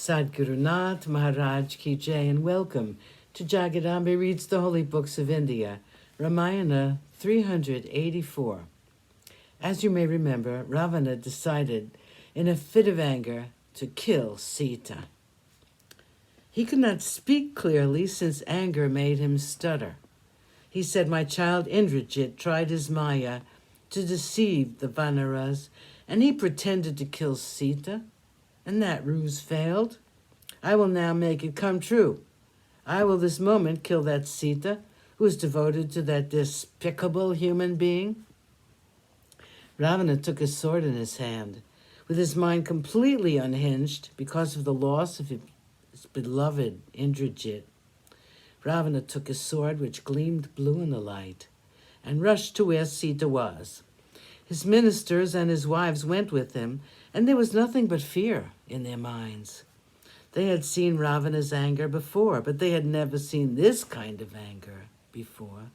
Sadhguru Nath Maharaj Ki Jai, and welcome to Jagadambe Reads the Holy Books of India, Ramayana 384. As you may remember, Ravana decided in a fit of anger to kill Sita. He could not speak clearly since anger made him stutter. He said, "My child Indrajit tried his Maya to deceive the Vanaras, and he pretended to kill Sita, and that ruse failed. I will now make it come true. I will this moment kill that Sita, who is devoted to that despicable human being." Ravana took his sword in his hand, with his mind completely unhinged because of the loss of his beloved Indrajit. Ravana took his sword, which gleamed blue in the light, and rushed to where Sita was. His ministers and his wives went with him, and there was nothing but fear in their minds. They had seen Ravana's anger before, but they had never seen this kind of anger before.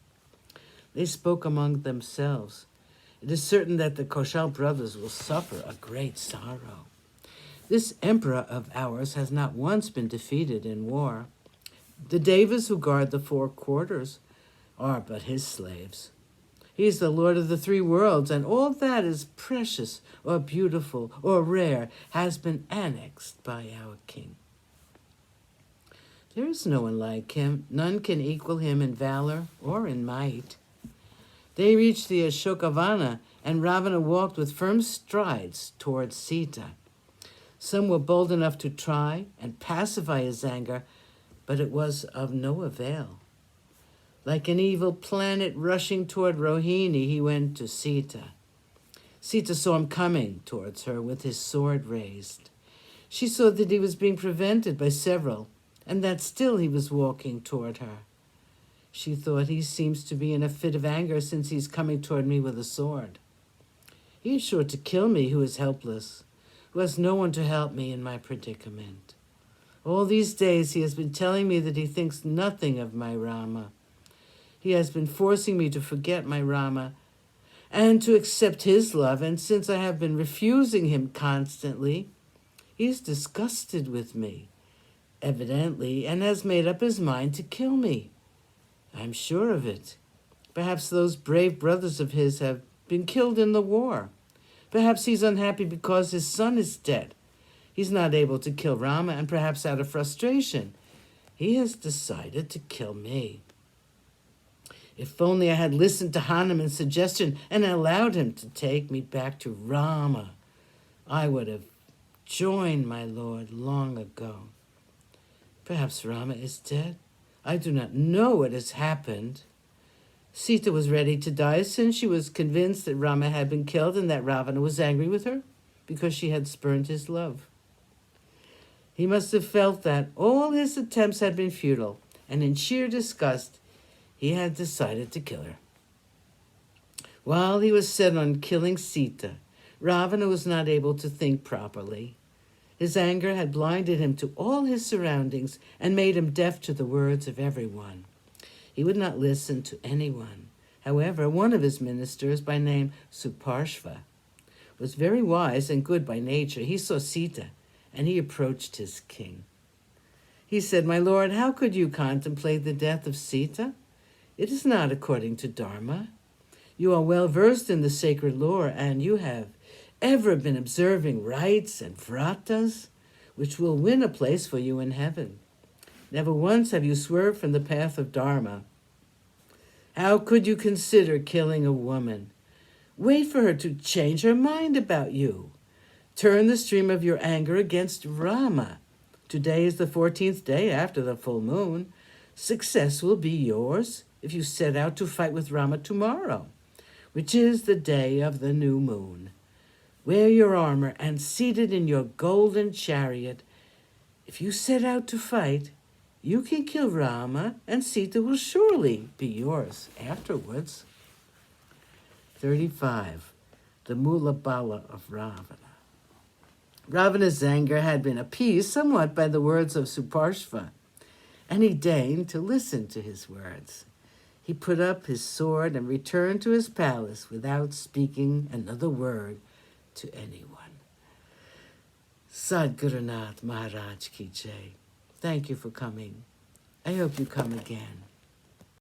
They spoke among themselves. "It is certain that the Koshal brothers will suffer a great sorrow. This emperor of ours has not once been defeated in war. The Devas who guard the four quarters are but his slaves. He is the Lord of the three worlds, and all that is precious or beautiful or rare has been annexed by our king. There is no one like him. None can equal him in valor or in might." They reached the Ashokavana, and Ravana walked with firm strides towards Sita. Some were bold enough to try and pacify his anger, but it was of no avail. Like an evil planet rushing toward Rohini, he went to Sita. Sita saw him coming towards her with his sword raised. She saw that he was being prevented by several, and that still he was walking toward her. She thought, "He seems to be in a fit of anger since he's coming toward me with a sword. He is sure to kill me who is helpless, who has no one to help me in my predicament. All these days he has been telling me that he thinks nothing of my Rama. He has been forcing me to forget my Rama and to accept his love, and since I have been refusing him constantly, he is disgusted with me, evidently, and has made up his mind to kill me. I'm sure of it. Perhaps those brave brothers of his have been killed in the war. Perhaps he's unhappy because his son is dead. He's not able to kill Rama, and perhaps out of frustration, he has decided to kill me. If only I had listened to Hanuman's suggestion and allowed him to take me back to Rama, I would have joined my Lord long ago. Perhaps Rama is dead. I do not know what has happened." Sita was ready to die since she was convinced that Rama had been killed and that Ravana was angry with her because she had spurned his love. He must have felt that all his attempts had been futile, and in sheer disgust, he had decided to kill her. While he was set on killing Sita, Ravana was not able to think properly. His anger had blinded him to all his surroundings and made him deaf to the words of everyone. He would not listen to anyone. However, one of his ministers, by name Suparshva, was very wise and good by nature. He saw Sita, and he approached his king. He said, "My lord, how could you contemplate the death of Sita? It is not according to Dharma. You are well versed in the sacred lore, and you have ever been observing rites and vratas, which will win a place for you in heaven. Never once have you swerved from the path of Dharma. How could you consider killing a woman? Wait for her to change her mind about you. Turn the stream of your anger against Rama. Today is the 14th day after the full moon. Success will be yours if you set out to fight with Rama tomorrow, which is the day of the new moon. Wear your armor and seated in your golden chariot. If you set out to fight, you can kill Rama, and Sita will surely be yours afterwards." 35. The Mula Bala of Ravana. Ravana's anger had been appeased somewhat by the words of Suparshva, and he deigned to listen to his words. He put up his sword and returned to his palace without speaking another word to anyone. Sadgurunath Maharaj Ki Jai. Thank you for coming. I hope you come again.